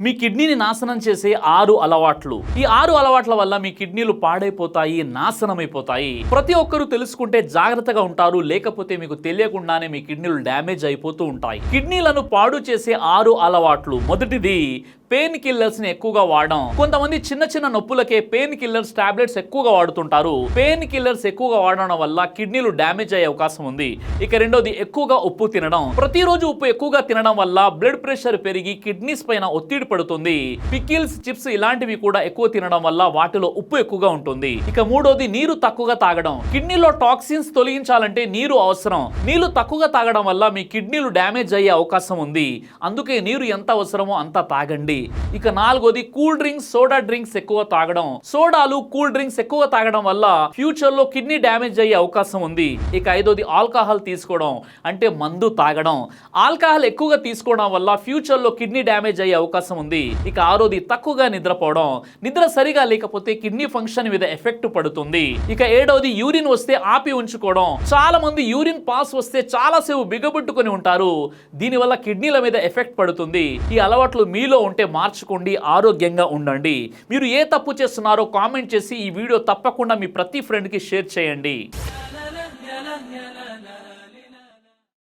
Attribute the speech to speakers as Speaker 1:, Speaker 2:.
Speaker 1: మీ కిడ్నీని నాశనం చేసే 6 అలవాట్లు. ఈ 6 అలవాట్ల వల్ల మీ కిడ్నీలు పాడైపోతాయి, నాశనమైపోతాయి. ప్రతి ఒక్కరూ తెలుసుకుంటే జాగ్రత్తగా ఉంటారు, లేకపోతే మీకు తెలియకుండానే మీ కిడ్నీలు డ్యామేజ్ అయిపోతూ ఉంటాయి. కిడ్నీలను పాడు చేసే 6 అలవాట్లు. మొదటిది పెయిన్ కిల్లర్స్ ని ఎక్కువగా వాడడం. కొంతమంది చిన్న చిన్న నొప్పులకే పెయిన్ కిల్లర్స్ టాబ్లెట్స్ ఎక్కువగా వాడుతుంటారు. పెయిన్ కిల్లర్స్ ఎక్కువగా వాడడం వల్ల కిడ్నీలు డ్యామేజ్ అయ్యే అవకాశం ఉంది. ఇక రెండోది ఎక్కువగా ఉప్పు తినడం. ప్రతిరోజు ఉప్పు ఎక్కువగా తినడం వల్ల బ్లడ్ ప్రెషర్ పెరిగి కిడ్నీస్ పైన ఒత్తిడి పడుతుంది. పికిల్స్, చిప్స్ ఇలాంటివి కూడా ఎక్కువ తినడం వల్ల వాటిలో ఉప్పు ఎక్కువగా ఉంటుంది. ఇక మూడోది నీరు తక్కువగా తాగడం. కిడ్నీలో టాక్సిన్స్ తొలగించాలంటే నీరు అవసరం. నీళ్లు తక్కువగా తాగడం వల్ల మీ కిడ్నీలు డ్యామేజ్ అయ్యే అవకాశం ఉంది. అందుకే నీరు ఎంత అవసరమో అంత తాగండి. ఇక నాలుగోది కూల్ డ్రింక్స్, సోడా డ్రింక్స్ ఎక్కువ తాగడం. సోడాలు, కూల్ డ్రింక్స్ ఎక్కువ తాగడం వల్ల ఫ్యూచర్ లో కిడ్నీ డ్యామేజ్ అయ్యే అవకాశం ఉంది. ఇక ఐదోది ఆల్కహాల్ తీసుకోవడం, అంటే మందు తాగడం. ఆల్కహాల్ ఎక్కువగా తీసుకోవడం వల్ల ఫ్యూచర్ లో కిడ్నీ డ్యామేజ్ అయ్యే అవకాశం ఉంది. ఇక ఆరోది తక్కువగా నిద్రపోవడం. నిద్ర సరిగా లేకపోతే కిడ్నీ ఫంక్షన్ మీద ఎఫెక్ట్ పడుతుంది. ఇక ఏడోది యూరిన్ వస్తే ఆపి ఉంచుకోవడం. చాలా మంది యూరిన్ పాస్ వస్తే చాలా సేపు బిగబెట్టుకుని ఉంటారు. దీనివల్ల కిడ్నీల మీద ఎఫెక్ట్ పడుతుంది. ఈ అలవాట్లు మీలో ఉంటే మార్చుకోండి, ఆరోగ్యంగా ఉండండి. మీరు ఏ తప్పు చేస్తున్నారో కామెంట్ చేసి ఈ వీడియో తప్పకుండా మీ ప్రతి ఫ్రెండ్కి షేర్ చేయండి.